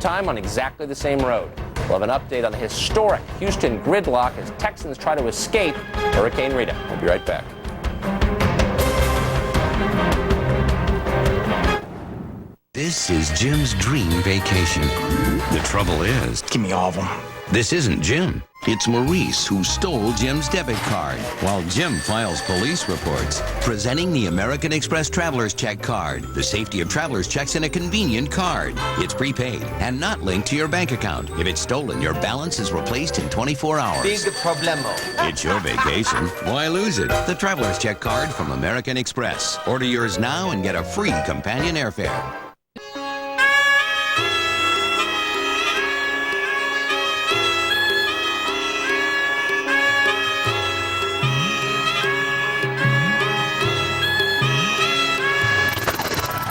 time on exactly the same road. We'll have an update on the historic Houston gridlock as Texans try to escape Hurricane Rita. We'll be right back. This is Jim's dream vacation. The trouble is, Give me all of them. this isn't Jim. It's Maurice who stole Jim's debit card while Jim files police reports. Presenting the American Express Traveler's Check card. The safety of traveler's checks in a convenient card. It's prepaid and not linked to your bank account. If it's stolen, your balance is replaced in 24 hours. Big problemo. It's your vacation. Why lose it? The Traveler's Check card from American Express. Order yours now and get a free companion airfare.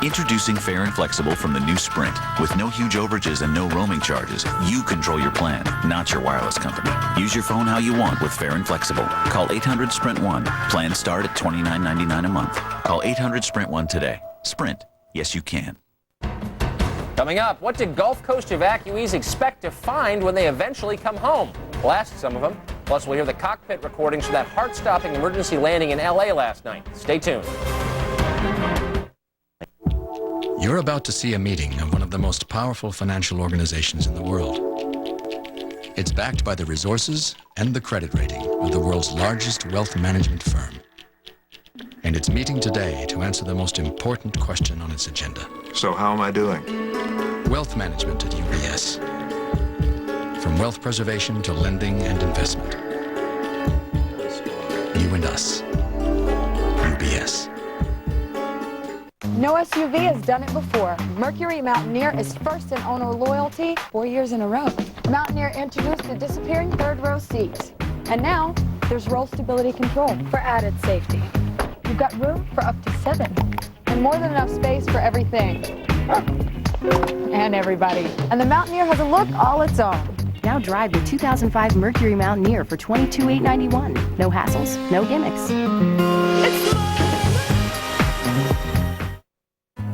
Introducing Fair and Flexible from the new Sprint. With no huge overages and no roaming charges, you control your plan, not your wireless company. Use your phone how you want with Fair and Flexible. Call 800-SPRINT-1. Plans start at $29.99 a month. Call 800-SPRINT-1 today. Sprint. Yes, you can. Coming up, what did Gulf Coast evacuees expect to find when they eventually come home? We'll ask some of them. Plus, we'll hear the cockpit recordings from that heart-stopping emergency landing in L.A. last night. Stay tuned. You're about to see a meeting of one of the most powerful financial organizations in the world. It's backed by the resources and the credit rating of the world's largest wealth management firm. And it's meeting today to answer the most important question on its agenda. So how am I doing? Wealth management at UBS. From wealth preservation to lending and investment. You and us. UBS. No SUV has done it before. Mercury Mountaineer is first in owner loyalty 4 years in a row. Mountaineer introduced a disappearing third row seat. And now there's roll stability control for added safety. You've got room for up to 7 and more than enough space for everything and everybody. And the Mountaineer has a look all its own. Now drive the 2005 Mercury Mountaineer for $22,891. No hassles, no gimmicks.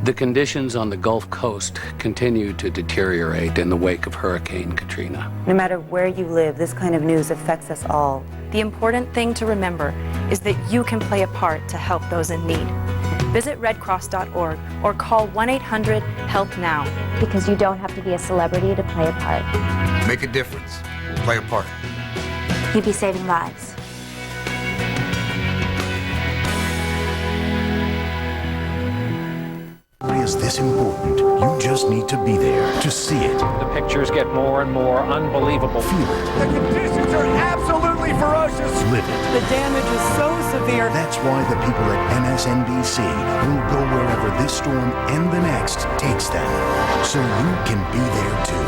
The conditions on the Gulf Coast continue to deteriorate in the wake of Hurricane Katrina. No matter where you live, this kind of news affects us all. The important thing to remember is that you can play a part to help those in need. Visit redcross.org or call 1-800-HELP-NOW. Because you don't have to be a celebrity to play a part. Make a difference. Play a part. You'd be saving lives. Is this important? You just need to be there to see it. The pictures get more and more unbelievable. Feel it. The conditions are absolutely ferocious. Live it. The damage is so severe. That's why the people at MSNBC will go wherever this storm and the next takes them, so you can be there too.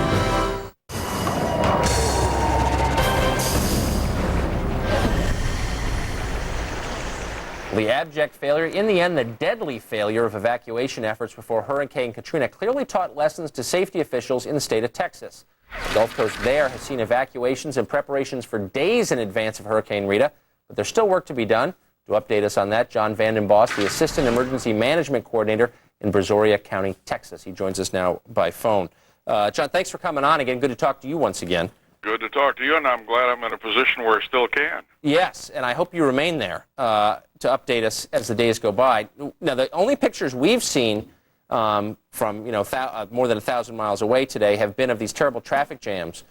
The abject failure, in the end, the deadly failure of evacuation efforts before Hurricane Katrina clearly taught lessons to safety officials in the state of Texas. The Gulf Coast there has seen evacuations and preparations for days in advance of Hurricane Rita, but there's still work to be done. To update us on that, John Vandenbosch, the Assistant Emergency Management Coordinator in Brazoria County, Texas. He joins us now by phone. John, thanks for coming on again. Good to talk to you once again. Good to talk to you, and I'm glad I'm in a position where I still can. Yes, and I hope you remain there to update us as the days go by. Now, the only pictures we've seen from more than 1,000 miles away today have been of these terrible traffic jams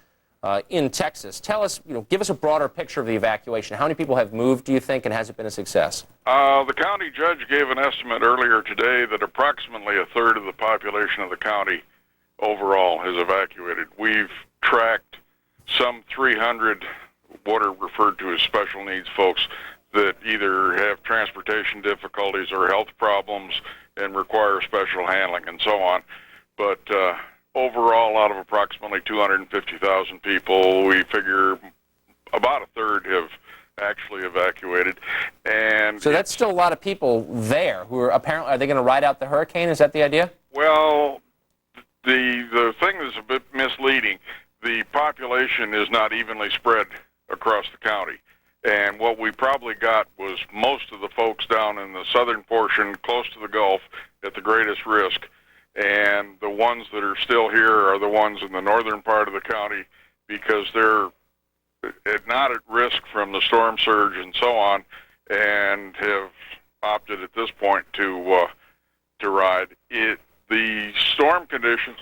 in Texas. Tell us, give us a broader picture of the evacuation. How many people have moved, do you think, and has it been a success? The county judge gave an estimate earlier today that approximately a third of the population of the county overall has evacuated. We've tracked some 300 what are referred to as special needs folks that either have transportation difficulties or health problems and require special handling and so on. But overall, out of approximately 250,000 people, we figure about a third have actually evacuated. And so that's still a lot of people there who are apparently, are they going to ride out the hurricane? Is that the idea? Well, the thing that's a bit misleading, the population is not evenly spread across the county. And what we probably got was most of the folks down in the southern portion, close to the Gulf, at the greatest risk. and the ones that are still here are the ones in the northern part of the county because they're not at risk from the storm surge and so on, and have opted at this point to ride. The storm conditions,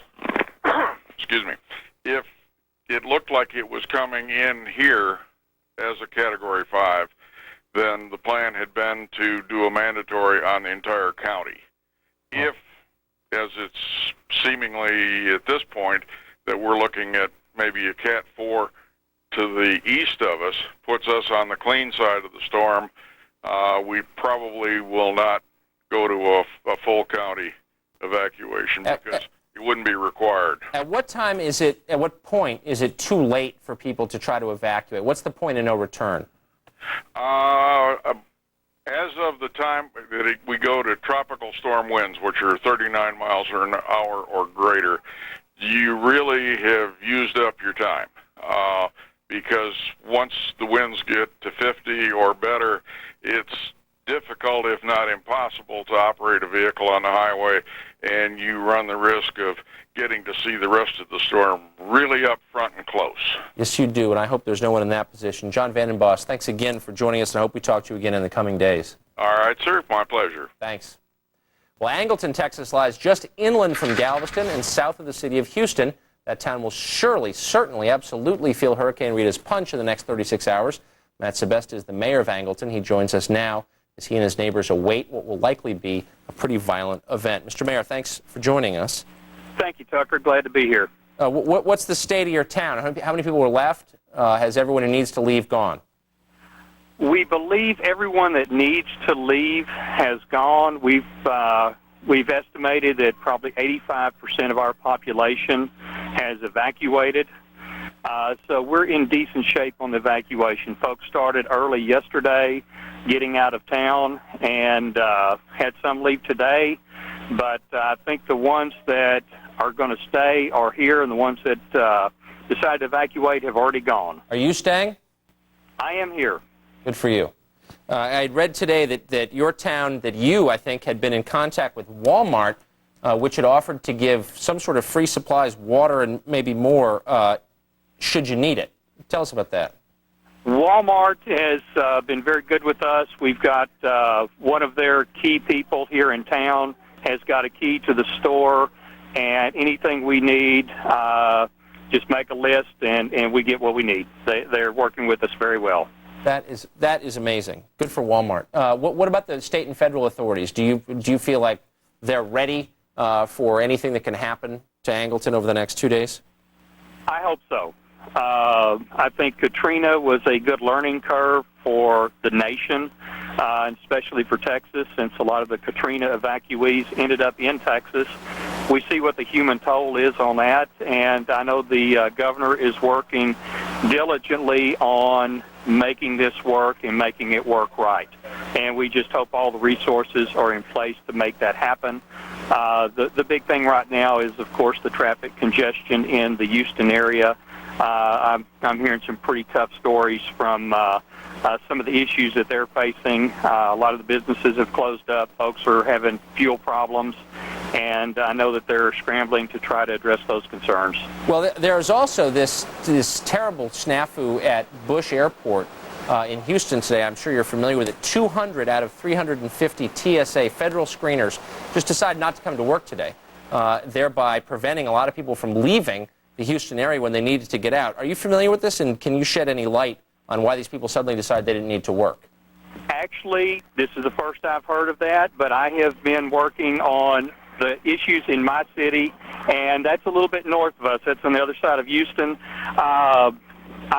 excuse me, if it looked like it was coming in here as a Category 5, then the plan had been to do a mandatory on the entire county. If, as it's seemingly at this point, that we're looking at maybe a Cat 4 to the east of us, puts us on the clean side of the storm, we probably will not go to a full county evacuation because it wouldn't be required. At what point is it too late for people to try to evacuate? What's the point of no return? As of the time that we go to tropical storm winds, which are 39 miles an hour or greater, you really have used up your time. Because once the winds get to 50 or better, it's difficult, if not impossible, to operate a vehicle on the highway, and you run the risk of getting to see the rest of the storm really up front and close. Yes, you do, and I hope there's no one in that position. John Vandenbosch, thanks again for joining us, and I hope we talk to you again in the coming days. All right, sir. My pleasure. Thanks. Well, Angleton, Texas lies just inland from Galveston and south of the city of Houston. That town will certainly, absolutely feel Hurricane Rita's punch in the next 36 hours. Matt Sebesta is the mayor of Angleton. He joins us now as he and his neighbors await what will likely be a pretty violent event. Mr. Mayor, thanks for joining us. Thank you, Tucker. Glad to be here. What's the state of your town? How many people are left? Has everyone who needs to leave gone? We believe everyone that needs to leave has gone. We've estimated that probably 85% of our population has evacuated. So we're in decent shape on the evacuation. Folks started early yesterday getting out of town and had some leave today. But I think the ones that are going to stay are here, and the ones that decide to evacuate have already gone. Are you staying? I am here. Good for you. I read today that your town, that you, I think, had been in contact with Walmart, which had offered to give some sort of free supplies, water, and maybe more, should you need it. Tell us about that. Walmart has been very good with us. We've got one of their key people here in town has got a key to the store, and anything we need, just make a list, and we get what we need. They're working with us very well. That is amazing. Good for Walmart. What about the state and federal authorities? Do you feel like they're ready for anything that can happen to Angleton over the next 2 days? I hope so. I think Katrina was a good learning curve for the nation, and especially for Texas, since a lot of the Katrina evacuees ended up in Texas. We see what the human toll is on that, and I know the governor is working diligently on making this work and making it work right. And we just hope all the resources are in place to make that happen. The big thing right now is, of course, the traffic congestion in the Houston area. I'm hearing some pretty tough stories from some of the issues that they're facing. A lot of the businesses have closed up. Folks are having fuel problems, and I know that they're scrambling to try to address those concerns. Well, there's also this terrible snafu at Bush Airport in Houston today. I'm sure you're familiar with it. 200 out of 350 TSA federal screeners just decided not to come to work today, thereby preventing a lot of people from leaving the Houston area when they needed to get out. Are you familiar with this, and can you shed any light on why these people suddenly decided they didn't need to work? Actually, this is the first I've heard of that, but I have been working on the issues in my city, and that's a little bit north of us. That's on the other side of Houston. I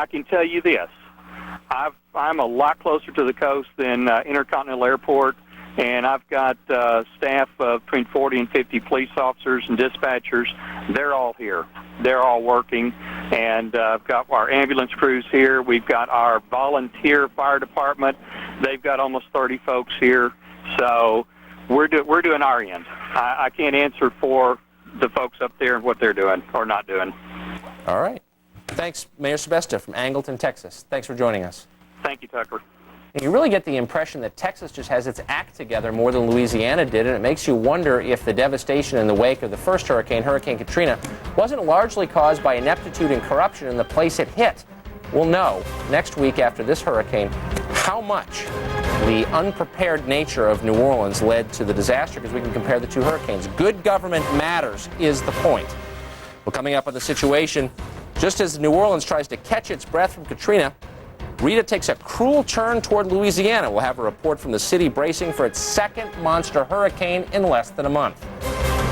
can tell you this. I'm a lot closer to the coast than Intercontinental Airport, and I've got staff of between 40 and 50 police officers and dispatchers. They're all here. They're all working, and I've got our ambulance crews here. We've got our volunteer fire department. They've got almost 30 folks here. So we're doing our end. I can't answer for the folks up there and what they're doing or not doing. All right. Thanks, Mayor Sebesta from Angleton, Texas. Thanks for joining us. Thank you, Tucker. You really get the impression that Texas just has its act together more than Louisiana did, and it makes you wonder if the devastation in the wake of the first hurricane, Hurricane Katrina, wasn't largely caused by ineptitude and corruption in the place it hit. We'll know next week after this hurricane how much the unprepared nature of New Orleans led to the disaster, because we can compare the two hurricanes. Good government matters is the point. Well, coming up on the situation, just as New Orleans tries to catch its breath from Katrina, Rita takes a cruel turn toward Louisiana. We'll have a report from the city bracing for its second monster hurricane in less than a month.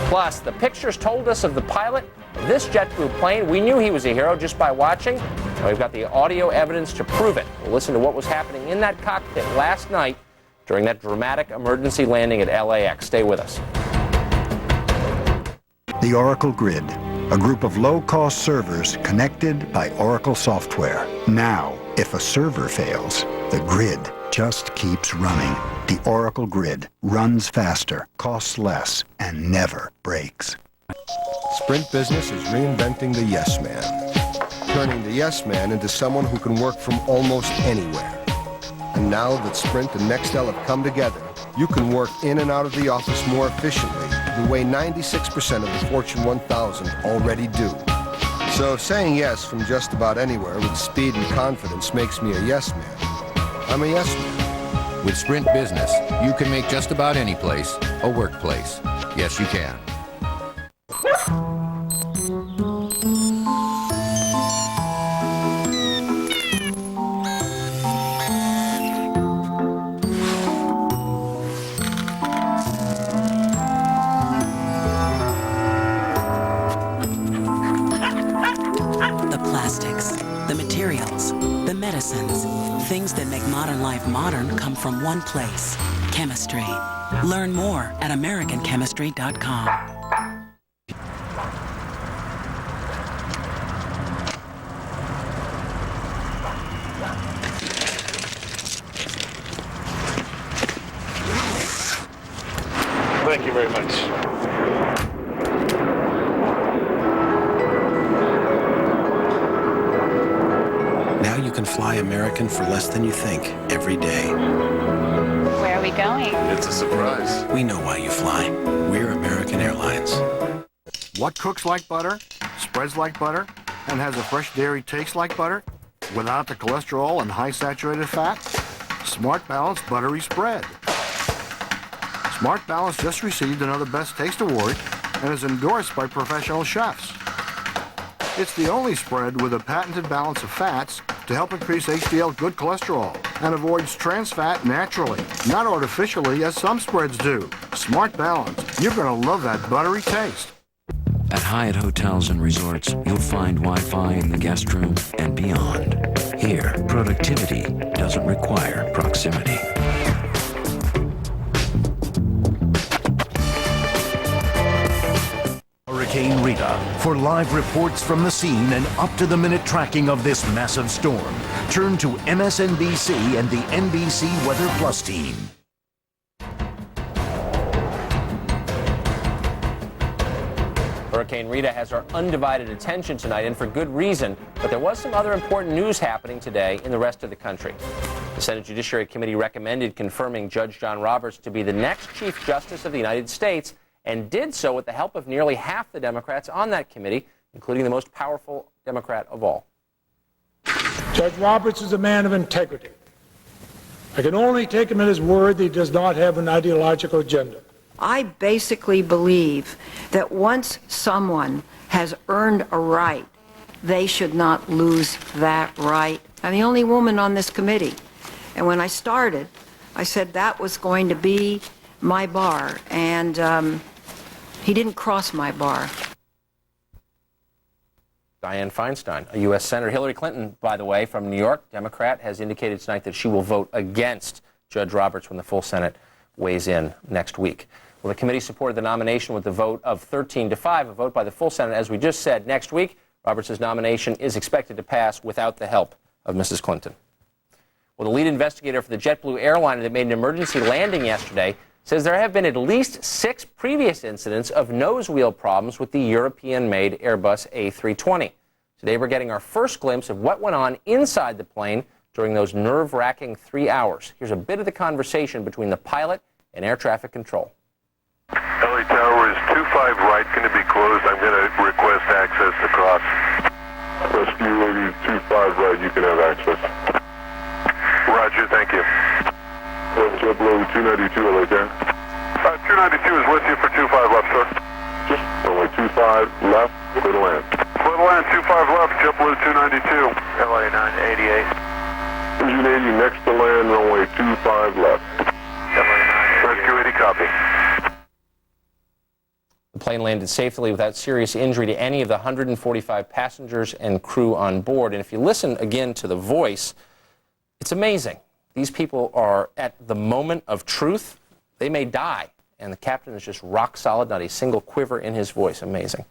Plus, the pictures told us of the pilot of this JetBlue plane. We knew he was a hero just by watching. Now we've got the audio evidence to prove it. We'll listen to what was happening in that cockpit last night during that dramatic emergency landing at LAX. Stay with us. The Oracle Grid, a group of low-cost servers connected by Oracle software. Now, if a server fails, the grid just keeps running. The Oracle Grid runs faster, costs less, and never breaks. Sprint Business is reinventing the yes man, turning the yes man into someone who can work from almost anywhere. And now that Sprint and Nextel have come together, you can work in and out of the office more efficiently, the way 96% of the Fortune 1000 already do. So saying yes from just about anywhere with speed and confidence makes me a yes man. I'm a yes man. With Sprint Business, you can make just about any place a workplace. Yes, you can. The medicines, things that make modern life modern come from one place, chemistry. Learn more at americanchemistry.com. Thank you very much. Now you can fly American for less than you think every day. Where are we going? It's a surprise. We know why you fly. We're American Airlines. What cooks like butter, spreads like butter, and has a fresh dairy taste like butter without the cholesterol and high saturated fat? Smart Balance Buttery Spread. Smart Balance just received another Best Taste Award and is endorsed by professional chefs. It's the only spread with a patented balance of fats to help increase HDL good cholesterol and avoids trans fat naturally, not artificially as some spreads do. Smart Balance. You're going to love that buttery taste. At Hyatt Hotels and Resorts, you'll find Wi-Fi in the guest room and beyond. Here, productivity doesn't require proximity. Hurricane Rita for live reports from the scene and up-to-the-minute tracking of this massive storm. Turn to MSNBC and the NBC Weather Plus team. Hurricane Rita has our undivided attention tonight, and for good reason, but there was some other important news happening today in the rest of the country. The Senate Judiciary Committee recommended confirming Judge John Roberts to be the next Chief Justice of the United States, and did so with the help of nearly half the Democrats on that committee, including the most powerful Democrat of all. Judge Roberts is a man of integrity. I can only take him at his word that he does not have an ideological agenda. I basically believe that once someone has earned a right, they should not lose that right. I'm the only woman on this committee. And when I started, I said that was going to be my bar, and he didn't cross my bar. Dianne Feinstein, a U.S. Senator. Hillary Clinton, by the way, from New York, Democrat, has indicated tonight that she will vote against Judge Roberts when the full Senate weighs in next week. Well, the committee supported the nomination with the vote of 13-5, a vote by the full Senate. As we just said, next week, Roberts' nomination is expected to pass without the help of Mrs. Clinton. Well, the lead investigator for the JetBlue airliner that made an emergency landing yesterday says there have been at least 6 previous incidents of nose wheel problems with the European-made Airbus A320. Today we're getting our first glimpse of what went on inside the plane during those nerve-wracking 3 hours. Here's a bit of the conversation between the pilot and air traffic control. LA Tower is 25 right, going to be closed. I'm going to request access across. Rescue Lady 25 right, you can have access. Roger, thank you. JetBlue 292, LA Tower. 292 is with you for 25 left, sir. Just only 25 left, clear to land. Clear to land, 25 left, JetBlue 292. LA 988. Engine 80 next to land, runway 25 left. LA 988. Rescue 80, copy. The plane landed safely without serious injury to any of the 145 passengers and crew on board. And if you listen again to the voice, it's amazing. These people are at the moment of truth. They may die. And the captain is just rock solid, not a single quiver in his voice. Amazing.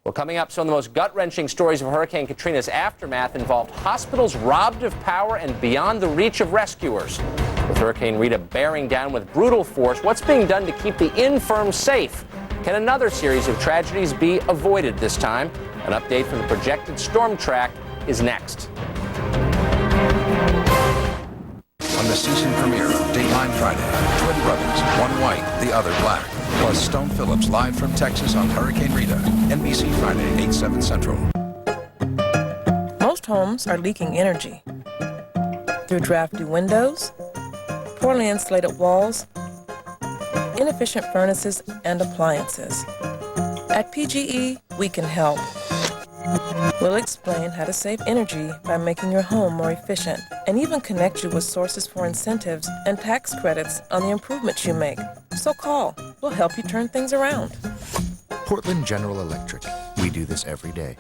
Well, coming up, some of the most gut-wrenching stories of Hurricane Katrina's aftermath involved hospitals robbed of power and beyond the reach of rescuers. With Hurricane Rita bearing down with brutal force, what's being done to keep the infirm safe? Can another series of tragedies be avoided this time? An update from the projected storm track is next. On the season premiere of Dateline Friday, twin brothers, one white, the other black. Plus Stone Phillips live from Texas on Hurricane Rita. NBC Friday, 8/7 Central. Most homes are leaking energy through drafty windows, poorly insulated walls, inefficient furnaces and appliances. At PGE, we can help. We'll explain how to save energy by making your home more efficient and even connect you with sources for incentives and tax credits on the improvements you make. So call. We'll help you turn things around. Portland General Electric. We do this every day.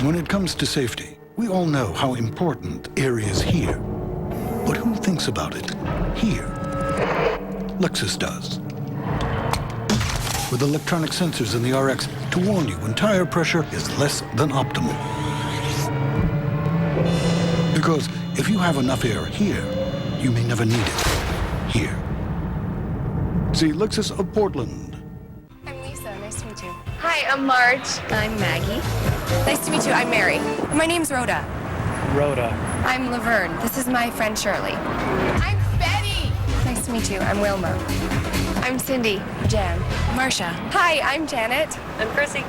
When it comes to safety, we all know how important air is here. But who thinks about it here? Lexus does. With electronic sensors in the RX to warn you when tire pressure is less than optimal. Because if you have enough air here, you may never need it here. See Lexus of Portland. I'm Lisa. Nice to meet you. Hi, I'm Marge. I'm Maggie. Nice to meet you. I'm Mary. My name's Rhoda. Rhoda. I'm Laverne. This is my friend Shirley. I'm Betty. Nice to meet you. I'm Wilma. I'm Cindy. Jan. Marcia. Hi, I'm Janet. I'm Chrissy.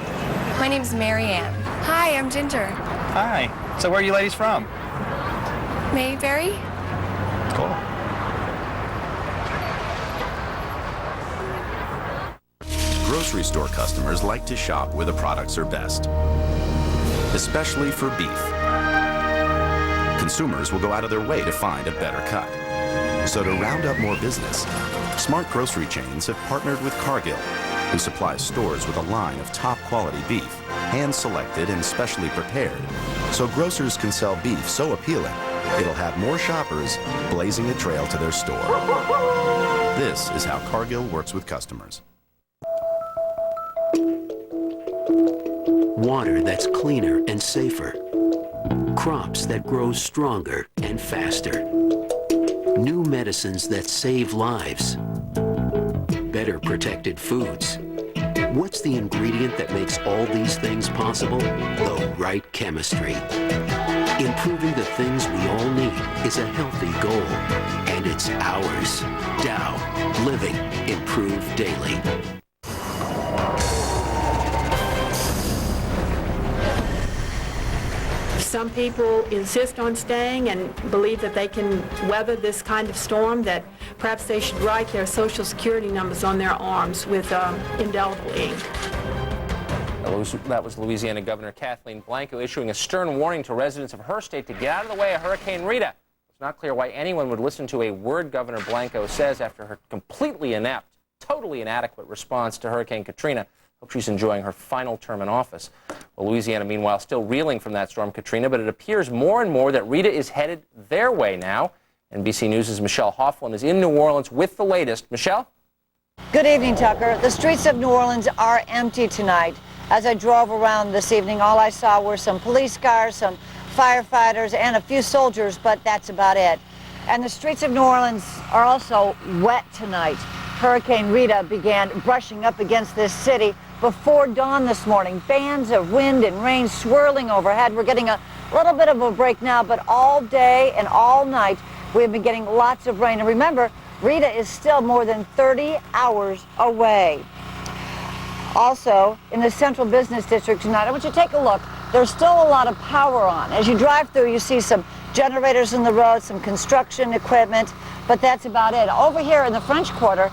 My name's Mary Ann. Hi, I'm Ginger. Hi. So where are you ladies from? Mayberry? Cool. Grocery store customers like to shop where the products are best, especially for beef. Consumers will go out of their way to find a better cut. So to round up more business, smart grocery chains have partnered with Cargill, who supplies stores with a line of top quality beef, hand-selected and specially prepared, so grocers can sell beef so appealing, it'll have more shoppers blazing a trail to their store. This is how Cargill works with customers. Water that's cleaner and safer. Crops that grow stronger and faster. New medicines that save lives. Better protected foods. What's the ingredient that makes all these things possible? The right chemistry. Improving the things we all need is a healthy goal, and it's ours. Dow. Living. Improve daily. Some people insist on staying and believe that they can weather this kind of storm, that perhaps they should write their Social Security numbers on their arms with indelible ink. That was Louisiana Governor Kathleen Blanco issuing a stern warning to residents of her state to get out of the way of Hurricane Rita. It's not clear why anyone would listen to a word Governor Blanco says after her completely inept, totally inadequate response to Hurricane Katrina. Hope she's enjoying her final term in office. Well, Louisiana, meanwhile, still reeling from that storm Katrina, but it appears more and more that Rita is headed their way now. NBC News' Michelle Hofflin is in New Orleans with the latest. Michelle? Good evening, Tucker. The streets of New Orleans are empty tonight. As I drove around this evening, all I saw were some police cars, some firefighters, and a few soldiers, but that's about it. And the streets of New Orleans are also wet tonight. Hurricane Rita began brushing up against this city before dawn this morning. Bands of wind and rain swirling overhead. We're getting a little bit of a break now, but all day and all night we've been getting lots of rain. And remember, Rita is still more than 30 hours away. Also, in the Central Business District tonight, I want you to take a look. There's still a lot of power on. As you drive through, you see some generators in the road, some construction equipment, but that's about it. Over here in the French Quarter,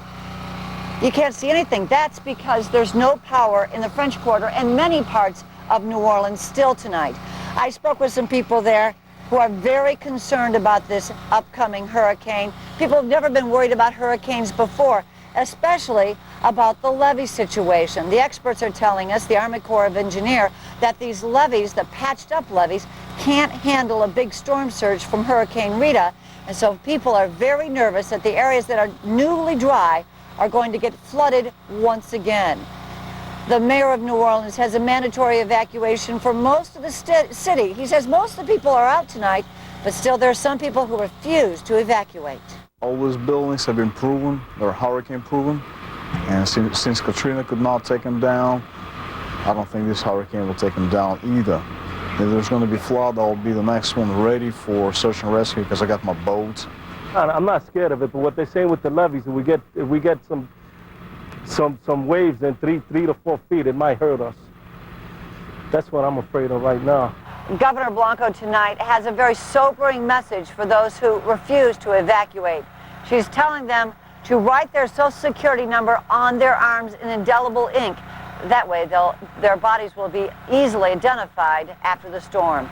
you can't see anything. That's because there's no power in the French Quarter and many parts of New Orleans still tonight. I spoke with some people there who are very concerned about this upcoming hurricane. People have never been worried about hurricanes before, especially about the levee situation. The experts are telling us, the Army Corps of Engineers, that these levees, the patched up levees, can't handle a big storm surge from Hurricane Rita. And so people are very nervous that the areas that are newly dry are going to get flooded once again. The mayor of New Orleans has a mandatory evacuation for most of the city. He says most of the people are out tonight, but still there are some people who refuse to evacuate. All those buildings have been proven, they're hurricane proven, and since Katrina could not take them down, I don't think this hurricane will take them down either. If there's going to be flood, I'll be the next one ready for search and rescue because I got my boat. I'm not scared of it, but what they're saying with the levees, if we get some waves in 3 to 4 feet, it might hurt us. That's what I'm afraid of right now. Governor Blanco tonight has a very sobering message for those who refuse to evacuate. She's telling them to write their Social Security number on their arms in indelible ink. That way their bodies will be easily identified after the storm.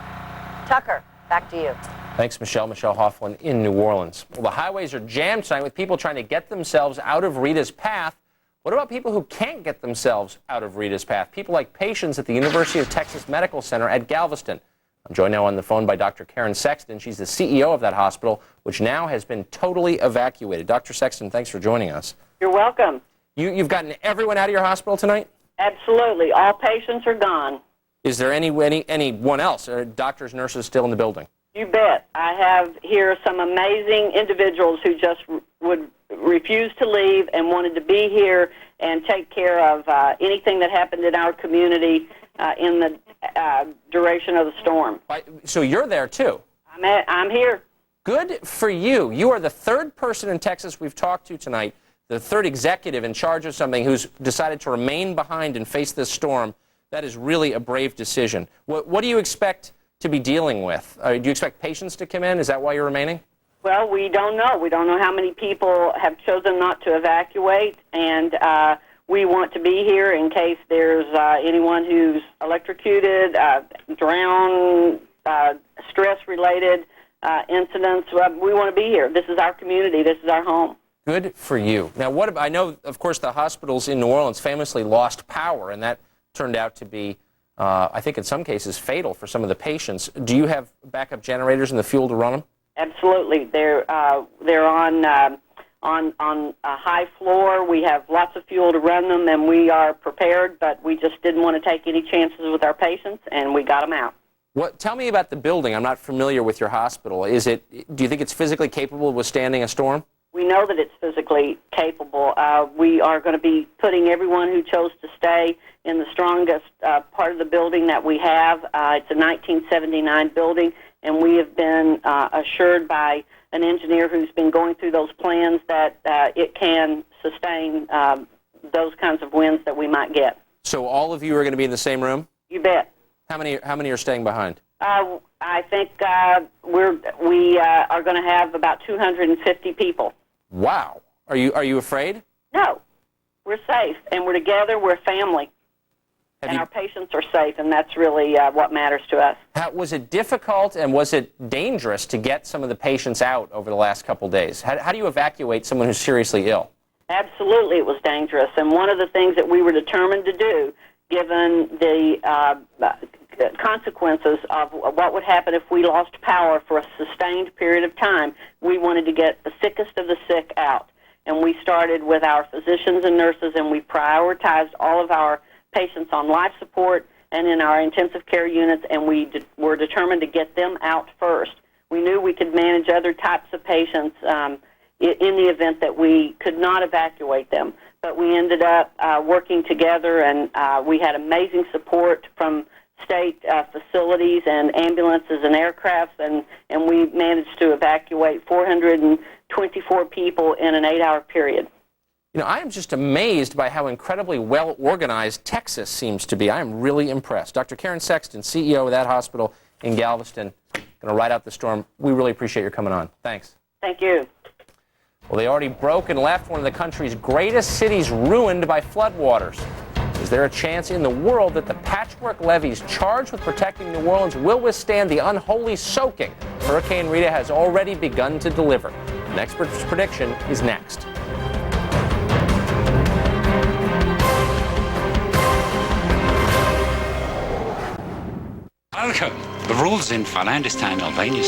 Tucker, back to you. Thanks, Michelle. Michelle Hoffman in New Orleans. Well, the highways are jammed tonight with people trying to get themselves out of Rita's path. What about people who can't get themselves out of Rita's path? People like patients at the University of Texas Medical Center at Galveston. I'm joined now on the phone by Dr. Karen Sexton. She's the CEO of that hospital, which now has been totally evacuated. Dr. Sexton, thanks for joining us. You're welcome. You've gotten everyone out of your hospital tonight? Absolutely. All patients are gone. Is there anyone else? Are doctors, nurses still in the building? You bet. I have here some amazing individuals who just would refuse to leave and wanted to be here and take care of anything that happened in our community in the duration of the storm. So you're there too? I'm here. Good for you. You are the third person in Texas we've talked to tonight, the third executive in charge of something who's decided to remain behind and face this storm. That is really a brave decision. What do you expect to be dealing with? Do you expect patients to come in? Is that why you're remaining? Well, we don't know. We don't know how many people have chosen not to evacuate, and we want to be here in case there's anyone who's electrocuted, drowned, stress-related incidents. We want to be here. This is our community. This is our home. Good for you. Now, I know, of course, the hospitals in New Orleans famously lost power, and that turned out to be, I think in some cases, fatal for some of the patients. Do you have backup generators and the fuel to run them? Absolutely. They're on a high floor. We have lots of fuel to run them, and we are prepared, but we just didn't want to take any chances with our patients, and we got them out. Tell me about the building. I'm not familiar with your hospital. Do you think it's physically capable of withstanding a storm? We know that it's physically capable. We are going to be putting everyone who chose to stay in the strongest part of the building that we have. It's a 1979 building, and we have been assured by an engineer who's been going through those plans that it can sustain those kinds of winds that we might get. So all of you are going to be in the same room? You bet. How many are staying behind? I think we are going to have about 250 people. Wow. Are you afraid? No. We're safe, and we're together. We're a family. And our patients are safe, and that's really what matters to us. Was it difficult and was it dangerous to get some of the patients out over the last couple days? How do you evacuate someone who's seriously ill? Absolutely, it was dangerous. And one of the things that we were determined to do, given the consequences of what would happen if we lost power for a sustained period of time, we wanted to get the sickest of the sick out. And we started with our physicians and nurses, and we prioritized all of our patients on life support and in our intensive care units, and we were determined to get them out first. We knew we could manage other types of patients in the event that we could not evacuate them. But we ended up working together, and we had amazing support from state facilities and ambulances and aircrafts, and we managed to evacuate 424 people in an 8-hour period. You know, I am just amazed by how incredibly well organized Texas seems to be. I am really impressed. Dr. Karen Sexton, CEO of that hospital in Galveston, going to ride out the storm. We really appreciate your coming on. Thanks. Thank you. Well, they already broke and left one of the country's greatest cities ruined by floodwaters. Is there a chance in the world that the patchwork levees charged with protecting New Orleans will withstand the unholy soaking Hurricane Rita has already begun to deliver? An expert's prediction is next. Welcome. The rules in Finlandistan and Albanian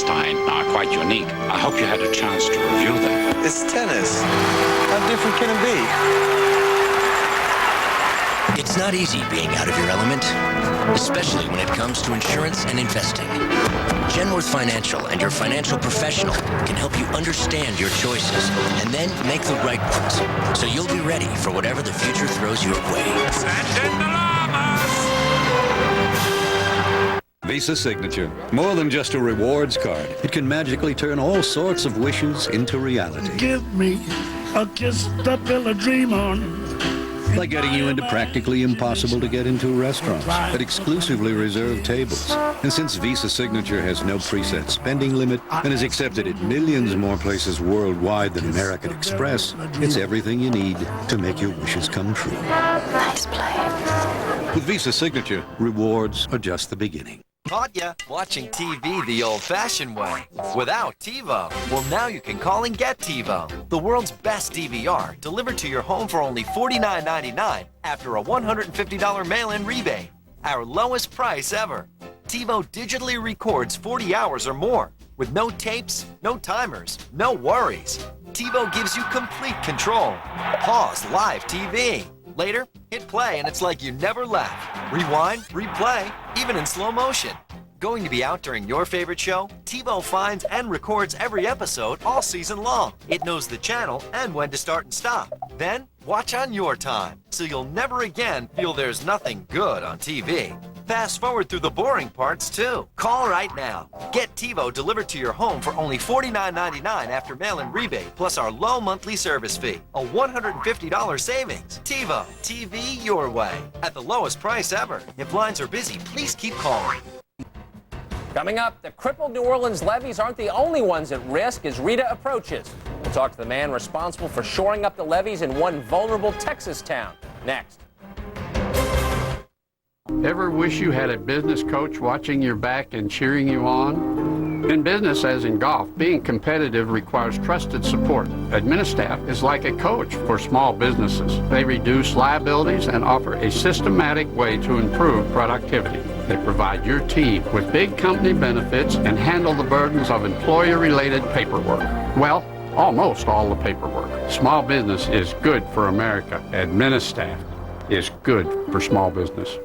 are quite unique. I hope you had a chance to review them. It's tennis. How different can it be? It's not easy being out of your element, especially when it comes to insurance and investing. Genworth Financial and your financial professional can help you understand your choices and then make the right ones, so you'll be ready for whatever the future throws your way. Send in the llamas! Visa Signature. More than just a rewards card. It can magically turn all sorts of wishes into reality. Give me a kiss to build a dream on. Like getting you into practically impossible to get into restaurants at exclusively reserved tables. And since Visa Signature has no preset spending limit and is accepted at millions more places worldwide than American Express, it's everything you need to make your wishes come true. Nice play. With Visa Signature, rewards are just the beginning. Caught ya watching TV the old-fashioned way, without TiVo. Well, now you can call and get TiVo, the world's best DVR, delivered to your home for only $49.99 after a $150 mail-in rebate. Our lowest price ever. TiVo digitally records 40 hours or more, with no tapes, no timers, no worries. TiVo gives you complete control. Pause live TV. Later, hit play and it's like you never left. Rewind, replay, even in slow motion. Going to be out during your favorite show? TiVo finds and records every episode all season long. It knows the channel and when to start and stop. Then, watch on your time, so you'll never again feel there's nothing good on TV. Fast forward through the boring parts, too. Call right now. Get TiVo delivered to your home for only $49.99 after mail-in rebate, plus our low monthly service fee. A $150 savings. TiVo. TV your way. At the lowest price ever. If lines are busy, please keep calling. Coming up, the crippled New Orleans levees aren't the only ones at risk as Rita approaches. We'll talk to the man responsible for shoring up the levees in one vulnerable Texas town. Next. Ever wish you had a business coach watching your back and cheering you on? In business, as in golf, being competitive requires trusted support. Administaff is like a coach for small businesses. They reduce liabilities and offer a systematic way to improve productivity. They provide your team with big company benefits and handle the burdens of employer-related paperwork. Well, almost all the paperwork. Small business is good for America. Administaff is good for small business.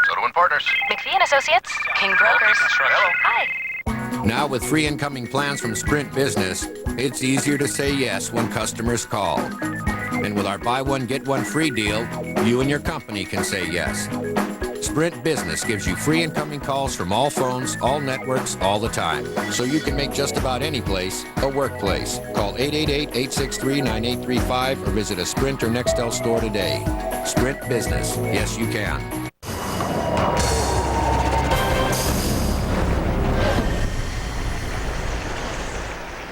Soto & Partners. McPhee & Associates. King Brokers. Hello. Hi. Now with free incoming plans from Sprint Business, it's easier to say yes when customers call. And with our buy one, get one free deal, you and your company can say yes. Sprint Business gives you free incoming calls from all phones, all networks, all the time. So you can make just about any place a workplace. Call 888-863-9835 or visit a Sprint or Nextel store today. Sprint Business. Yes, you can.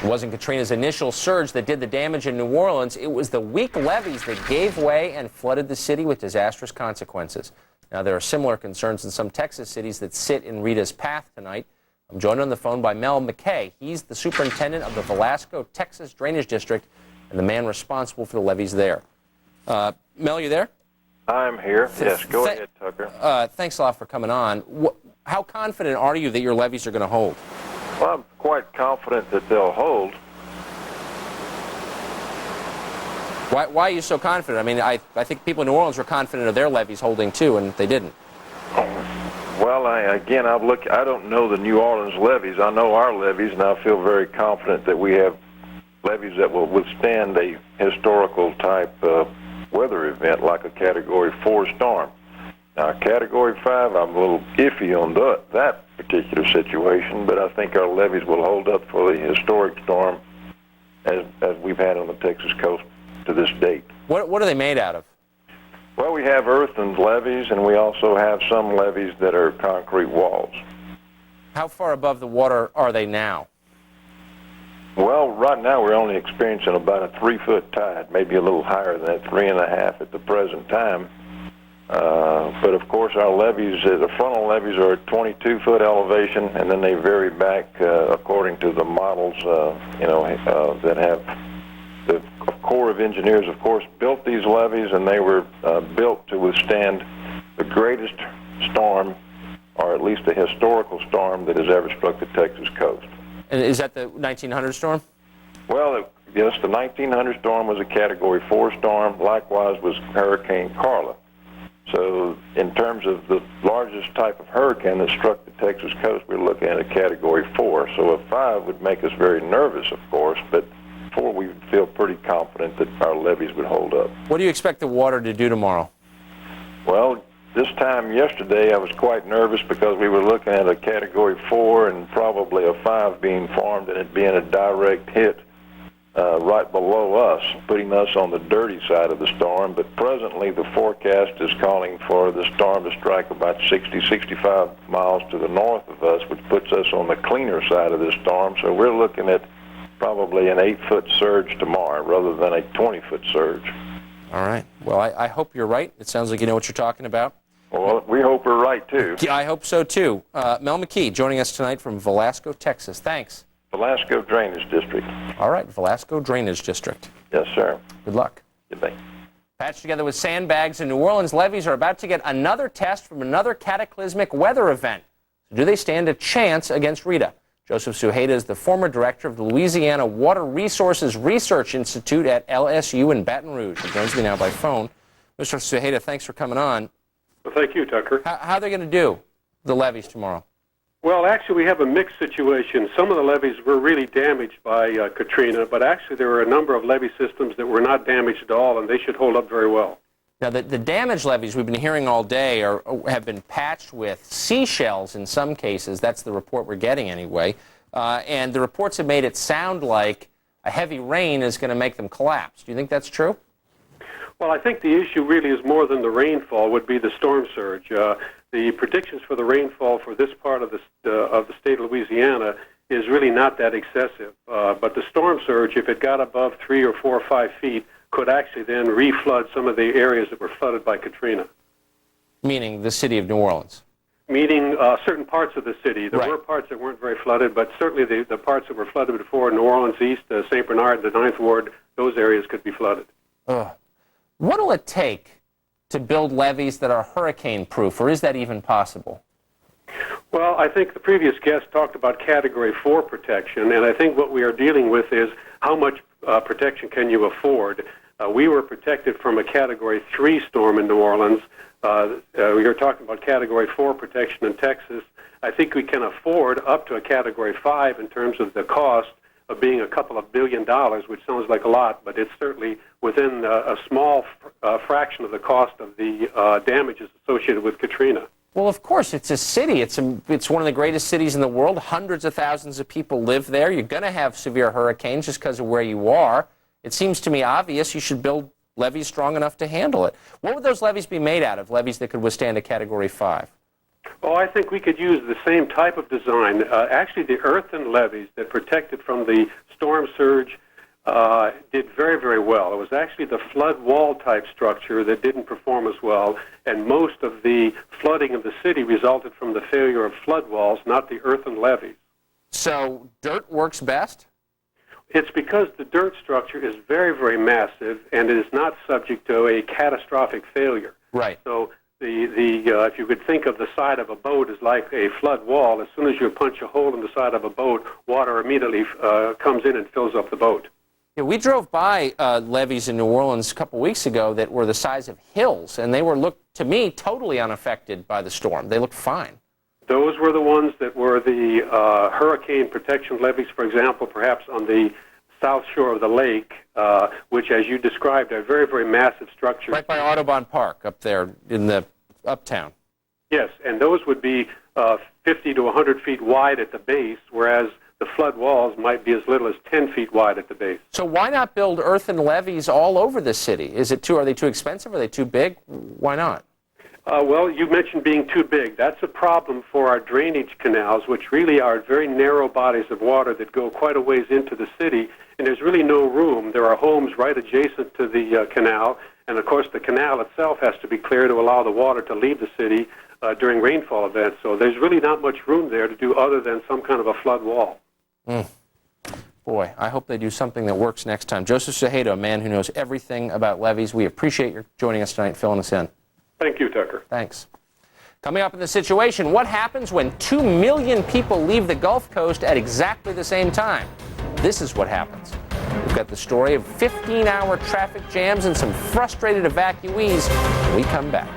It wasn't Katrina's initial surge that did the damage in New Orleans. It was the weak levees that gave way and flooded the city with disastrous consequences. Now, there are similar concerns in some Texas cities that sit in Rita's path tonight. I'm joined on the phone by Mel McKay. He's the superintendent of the Velasco, Texas Drainage District and the man responsible for the levees there. Mel, you there? I'm here. Yes, go ahead, Tucker. Thanks a lot for coming on. How confident are you that your levees are going to hold? Well, I'm quite confident that they'll hold. Why are you so confident? I mean, I think people in New Orleans were confident of their levees holding too, and they didn't. Well, I don't know the New Orleans levees. I know our levees, and I feel very confident that we have levees that will withstand a historical type weather event like a Category 4 storm. Now, Category 5, I'm a little iffy on that particular situation, but I think our levees will hold up for the historic storm as we've had on the Texas coast to this date. What are they made out of? Well, we have earthen levees, and we also have some levees that are concrete walls. How far above the water are they now? Well, right now we're only experiencing about a 3-foot tide, maybe a little higher than that, 3.5 at the present time. But of course, our levees, the frontal levees, are at 22-foot elevation, and then they vary back according to the models, that have the Corps of Engineers, of course, built these levees, and they were built to withstand the greatest storm, or at least a historical storm that has ever struck the Texas coast. And is that the 1900 storm? Well, yes, the 1900 storm was a Category 4 storm. Likewise was Hurricane Carla. So in terms of the largest type of hurricane that struck the Texas coast, we're looking at a Category 4. So a 5 would make us very nervous, of course, but 4 we would feel pretty confident that our levees would hold up. What do you expect the water to do tomorrow? Well, this time yesterday I was quite nervous because we were looking at a Category 4 and probably a 5 being formed and it being a direct hit right below us, putting us on the dirty side of the storm. But presently the forecast is calling for the storm to strike about 60-65 miles to the north of us, which puts us on the cleaner side of the storm. So we're looking at probably an 8-foot surge tomorrow rather than a 20-foot surge. All right. Well, I hope you're right. It sounds like you know what you're talking about. Well, we hope we're right, too. Yeah, I hope so, too. Mel McKee joining us tonight from Velasco, Texas. Thanks. Velasco Drainage District. All right, Velasco Drainage District. Yes, sir. Good luck. Good day. Patched together with sandbags in New Orleans, levees are about to get another test from another cataclysmic weather event. Do they stand a chance against Rita? Joseph Suheda is the former director of the Louisiana Water Resources Research Institute at LSU in Baton Rouge. He joins me now by phone. Mr. Suheda, thanks for coming on. Well, thank you, Tucker. How are they going to do, the levees, tomorrow? Well, actually, we have a mixed situation. Some of the levees were really damaged by Katrina, but actually there were a number of levee systems that were not damaged at all, and they should hold up very well. Now, the damaged levees we've been hearing all day have been patched with seashells in some cases. That's the report we're getting anyway. And the reports have made it sound like a heavy rain is going to make them collapse. Do you think that's true? Well, I think the issue really is more than the rainfall would be the storm surge. The predictions for the rainfall for this part of the state of Louisiana is really not that excessive. But the storm surge, if it got above 3 or 4 or 5 feet, could actually then reflood some of the areas that were flooded by Katrina. Meaning the city of New Orleans? Meaning certain parts of the city. There were parts that weren't very flooded, but certainly the parts that were flooded before, New Orleans East, St. Bernard, the 9th Ward, those areas could be flooded. What will it take to build levees that are hurricane-proof, or is that even possible? Well, I think the previous guest talked about Category 4 protection, and I think what we are dealing with is how much protection can you afford. We were protected from a Category 3 storm in New Orleans. We are talking about Category 4 protection in Texas. I think we can afford up to a Category 5 in terms of the cost of being a couple of $1 billion, which sounds like a lot, but it's certainly within a small fraction of the cost of the damages associated with Katrina. Well, of course, it's a city. It's one of the greatest cities in the world. Hundreds of thousands of people live there. You're going to have severe hurricanes just because of where you are. It seems to me obvious you should build levees strong enough to handle it. What would those levees be made out of, levees that could withstand a Category 5? Oh, I think we could use the same type of design. Actually, the earthen levees that protected from the storm surge did very, very well. It was actually the flood wall type structure that didn't perform as well, and most of the flooding of the city resulted from the failure of flood walls, not the earthen levees. So dirt works best? It's because the dirt structure is very, very massive, and it is not subject to a catastrophic failure. Right. So if you could think of the side of a boat as like a flood wall, as soon as you punch a hole in the side of a boat, water immediately comes in and fills up the boat. Yeah, we drove by levees in New Orleans a couple weeks ago that were the size of hills, and they looked, to me, totally unaffected by the storm. They looked fine. Those were the ones that were the hurricane protection levees, for example, perhaps on the south shore of the lake, which, as you described, are very, very massive structures. Right by Audubon Park up there in the uptown. Yes, and those would be 50 to 100 feet wide at the base, whereas the flood walls might be as little as 10 feet wide at the base. So why not build earthen levees all over the city? Are they too expensive? Are they too big? Why not? Well, you mentioned being too big. That's a problem for our drainage canals, which really are very narrow bodies of water that go quite a ways into the city, and there's really no room. There are homes right adjacent to the canal, and of course the canal itself has to be clear to allow the water to leave the city during rainfall events. So there's really not much room there to do other than some kind of a flood wall. Boy, I hope they do something that works next time. Joseph Cejudo, a man who knows everything about levees. We appreciate your joining us tonight, filling us in. Thank you, Tucker. Thanks. Coming up in the situation, what happens when 2 million people leave the Gulf Coast at exactly the same time? This is what happens. We've got the story of 15-hour traffic jams and some frustrated evacuees when we come back.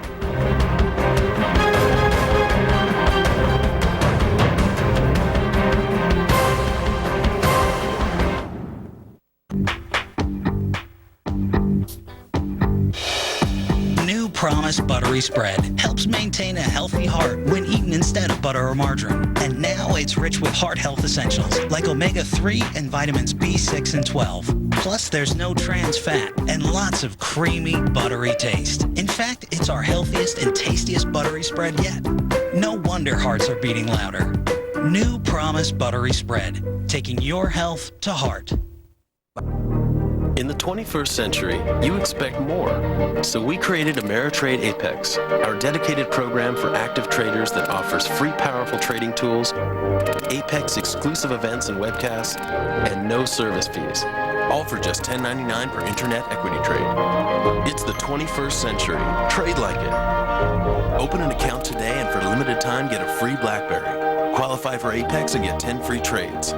Promise Buttery Spread helps maintain a healthy heart when eaten instead of butter or margarine. And now it's rich with heart health essentials like omega-3 and vitamins B6 and 12. Plus, there's no trans fat and lots of creamy, buttery taste. In fact, it's our healthiest and tastiest buttery spread yet. No wonder hearts are beating louder. New Promise Buttery Spread, taking your health to heart. In the 21st century, you expect more. So we created Ameritrade Apex, our dedicated program for active traders that offers free, powerful trading tools, Apex exclusive events and webcasts, and no service fees. All for just $10.99 per internet equity trade. It's the 21st century. Trade like it. Open an account today and for a limited time get a free BlackBerry. Qualify for Apex and get 10 free trades.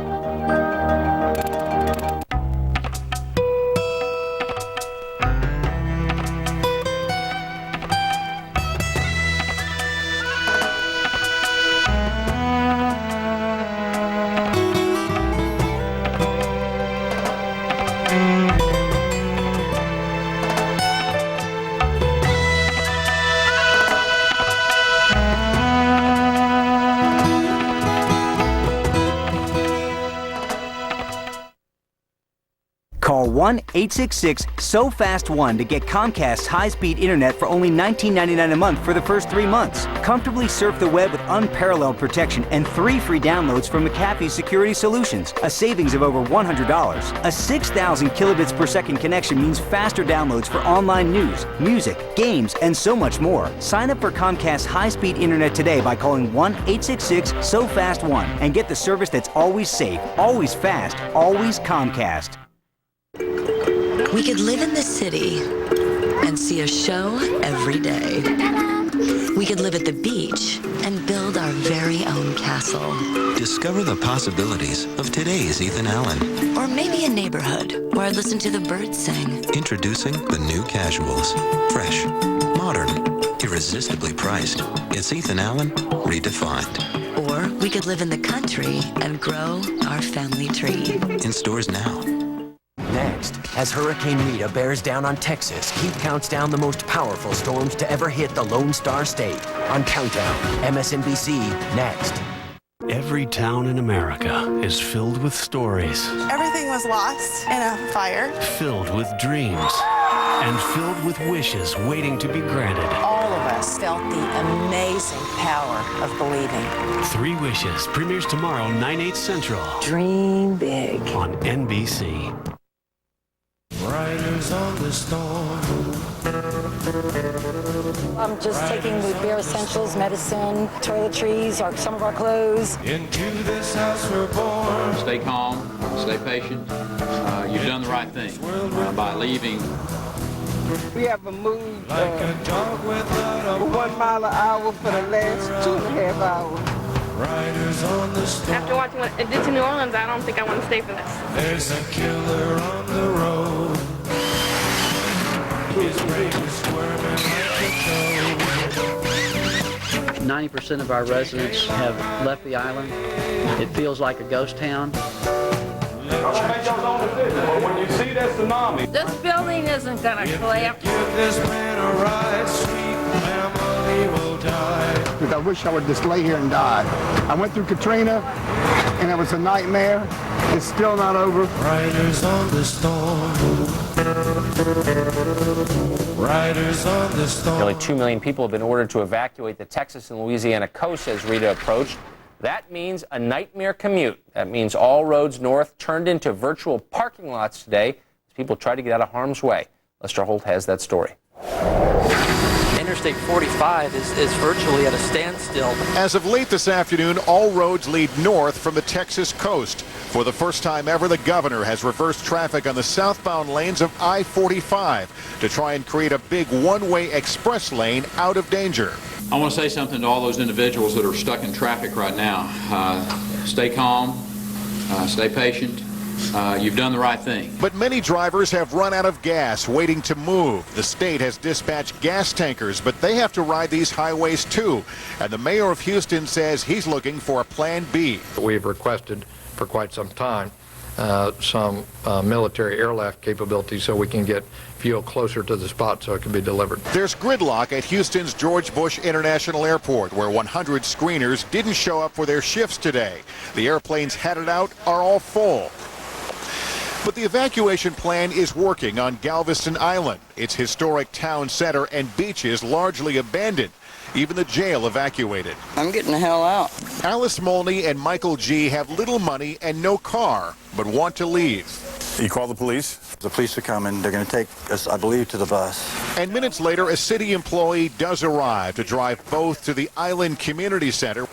Call 1-866-SO-FAST-1 to get Comcast's high-speed internet for only $19.99 a month for the first 3 months. Comfortably surf the web with unparalleled protection and 3 free downloads from McAfee's Security Solutions, a savings of over $100. A 6,000 kilobits per second connection means faster downloads for online news, music, games, and so much more. Sign up for Comcast's high-speed internet today by calling 1-866-SO-FAST-1 and get the service that's always safe, always fast, always Comcast. We could live in the city and see a show every day. We could live at the beach and build our very own castle. Discover the possibilities of today's Ethan Allen. Or maybe a neighborhood where I listen to the birds sing. Introducing the new Casuals. Fresh, modern, irresistibly priced. It's Ethan Allen redefined. Or we could live in the country and grow our family tree. In stores now. Next, as Hurricane Rita bears down on Texas, Keith counts down the most powerful storms to ever hit the Lone Star State. On Countdown, MSNBC, next. Every town in America is filled with stories. Everything was lost in a fire. Filled with dreams. And filled with wishes waiting to be granted. All of us felt the amazing power of believing. 3 Wishes premieres tomorrow, 9/8 Central. Dream big. On NBC. Riders on the storm. I'm just taking the bare essentials, medicine, toiletries, some of our clothes. Into this house we're born. Stay calm, stay patient. You've done the right thing by leaving. We haven't moved like a dog without a 1 mile an hour for the last 2.5 hours. Riders on the storm. After watching what it did to New Orleans, I don't think I want to stay for this. There's a killer on the road. His brain is squirming like a toad. 90% of our residents have left the island. It feels like a ghost town. don't make those own decisions, but when you see that tsunami, This building isn't gonna collapse. give this man a ride, sweet family will die. I wish I would just lay here and die. I went through Katrina, and it was a nightmare. It's still not over. Riders on the storm. Riders on the storm. Nearly 2 million people have been ordered to evacuate the Texas and Louisiana coast as Rita approached. That means a nightmare commute. That means all roads north turned into virtual parking lots today as people try to get out of harm's way. Lester Holt has that story. Interstate 45 is virtually at a standstill. As of late this afternoon, all roads lead north from the Texas coast. For the first time ever, the governor has reversed traffic on the southbound lanes of I-45 to try and create a big one-way express lane out of danger. I want to say something to all those individuals that are stuck in traffic right now. Stay calm, stay patient. You've done the right thing. But many drivers have run out of gas waiting to move. The state has dispatched gas tankers, but they have to ride these highways too. And the mayor of Houston says he's looking for a plan B. We've requested for quite some time some military airlift capability so we can get fuel closer to the spot so it can be delivered. There's gridlock at Houston's George Bush International Airport, where 100 screeners didn't show up for their shifts today. The airplanes headed out are all full. But the evacuation plan is working on Galveston Island. Its historic town center and beaches largely abandoned. Even the jail evacuated. I'm getting the hell out. Alice Molney and Michael G. have little money and no car, but want to leave. You call the police? The police are coming. They're going to take us, I believe, to the bus. And minutes later, a city employee does arrive to drive both to the Island Community Center,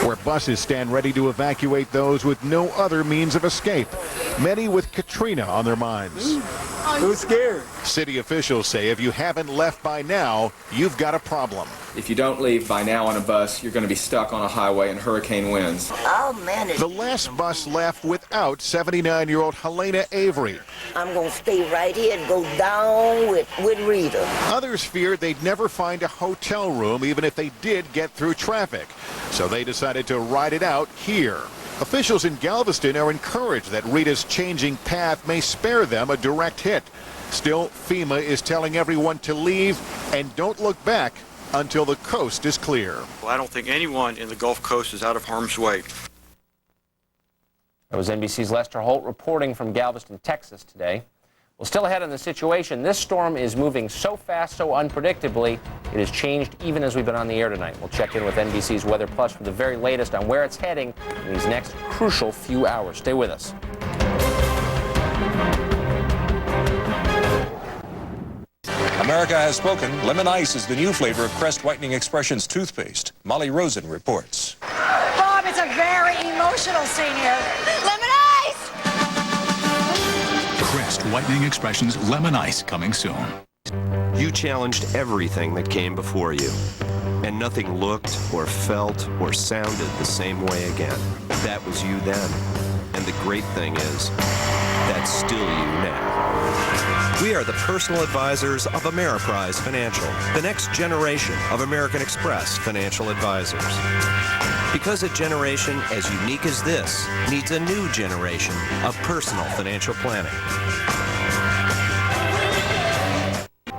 where buses stand ready to evacuate those with no other means of escape, many with Katrina on their minds. Who's scared? City officials say if you haven't left by now, you've got a problem. If you don't leave by now on a bus, you're going to be stuck on a highway in hurricane winds. I'll manage. The last bus left without 79-year-old Helena Avery. I'm going to stay right here and go down with Rita. Others feared they'd never find a hotel room even if they did get through traffic. So they decided to ride it out here. Officials in Galveston are encouraged that Rita's changing path may spare them a direct hit. Still, FEMA is telling everyone to leave and don't look back until the coast is clear. Well, I don't think anyone in the Gulf Coast is out of harm's way. That was NBC's Lester Holt reporting from Galveston, Texas today. Well, still ahead on the situation, this storm is moving so fast, so unpredictably, it has changed even as we've been on the air tonight. We'll check in with NBC's Weather Plus for the very latest on where it's heading in these next crucial few hours. Stay with us. America has spoken. Lemon Ice is the new flavor of Crest Whitening Expressions toothpaste. Molly Rosen reports. Bob, it's a very emotional scene here. Lemon ice! Crest Whitening Expressions Lemon Ice coming soon. You challenged everything that came before you, and nothing looked or felt or sounded the same way again. That was you then, and the great thing is, that's still you now. We are the personal advisors of Ameriprise Financial, the next generation of American Express financial advisors. Because a generation as unique as this needs a new generation of personal financial planning.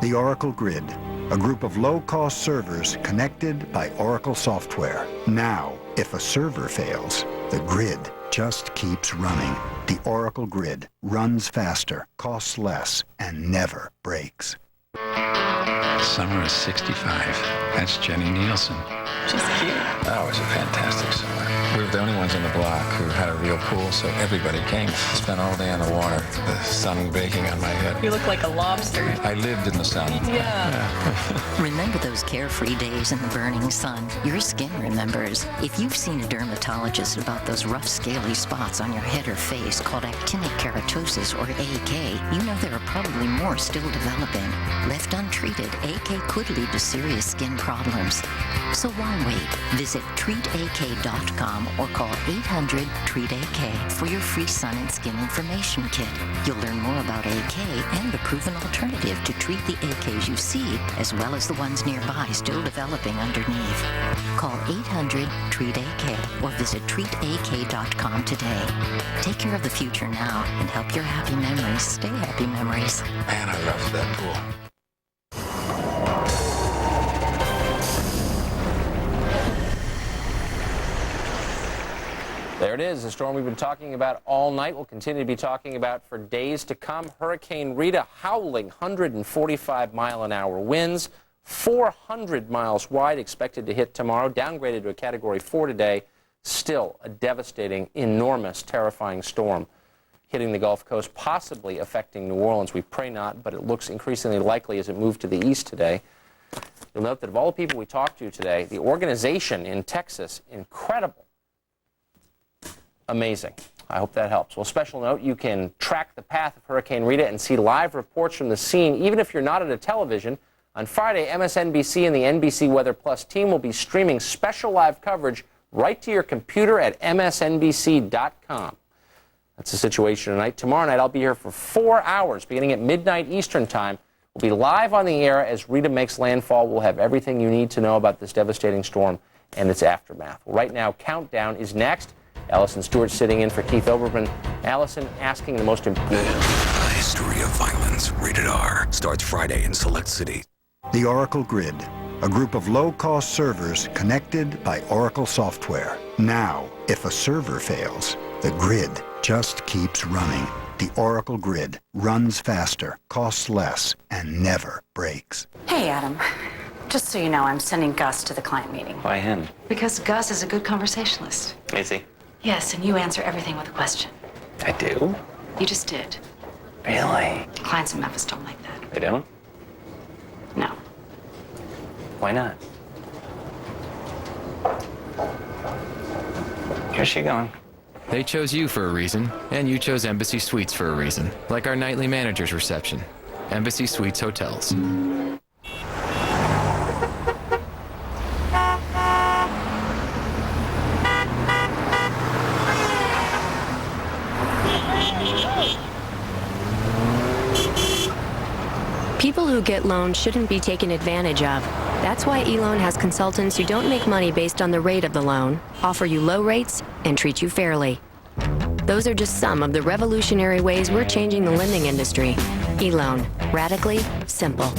The Oracle Grid, a group of low-cost servers connected by Oracle software. Now, if a server fails, the grid just keeps running. The Oracle Grid runs faster, costs less, and never breaks. Summer of '65. That's Jenny Nielsen. She's cute. That was a fantastic summer. We were the only ones on the block who had a real pool, so everybody came. Spent all day in the water, the sun baking on my head. You look like a lobster. I lived in the sun. Yeah. Remember those carefree days in the burning sun? Your skin remembers. If you've seen a dermatologist about those rough, scaly spots on your head or face called actinic keratosis or AK, you know there are probably more still developing. Left untreated, AK could lead to serious skin problems. So why wait? Visit treatak.com or call 800-TREAT-AK for your free sun and skin information kit. You'll learn more about AK and a proven alternative to treat the AKs you see, as well as the ones nearby still developing underneath. Call 800-TREAT-AK or visit treatak.com today. Take care of the future now and help your happy memories stay happy memories. Man, I love that pool. There it is, the storm we've been talking about all night. We'll continue to be talking about for days to come. Hurricane Rita, howling 145-mile-an-hour winds, 400 miles wide, expected to hit tomorrow, downgraded to a Category 4 today. Still a devastating, enormous, terrifying storm hitting the Gulf Coast, possibly affecting New Orleans. We pray not, but it looks increasingly likely as it moved to the east today. You'll note that of all the people we talked to today, the organization in Texas, incredible. Amazing. I hope that helps. Well, special note, you can track the path of Hurricane Rita and see live reports from the scene, even if you're not at a television. On Friday, MSNBC and the NBC Weather Plus team will be streaming special live coverage right to your computer at msnbc.com. That's the situation tonight. Tomorrow night, I'll be here for 4 hours, beginning at midnight Eastern Time. We'll be live on the air as Rita makes landfall. We'll have everything you need to know about this devastating storm and its aftermath. Well, right now, Countdown is next. Allison Stewart sitting in for Keith Oberman. Allison asking the most important... A History of Violence, rated R, starts Friday in select cities. The Oracle Grid, a group of low-cost servers connected by Oracle software. Now, if a server fails, the grid just keeps running. The Oracle Grid runs faster, costs less, and never breaks. Hey, Adam. Just so you know, I'm sending Gus to the client meeting. Why him? Because Gus is a good conversationalist. Is he? Yes, and you answer everything with a question. I do? You just did. Really? Clients in Memphis don't like that. They don't? No. Why not? Where's she going? They chose you for a reason, and you chose Embassy Suites for a reason, like our nightly manager's reception. Embassy Suites Hotels. People who get loans shouldn't be taken advantage of. That's why eLoan has consultants who don't make money based on the rate of the loan, offer you low rates, and treat you fairly. Those are just some of the revolutionary ways we're changing the lending industry. eLoan. Radically simple.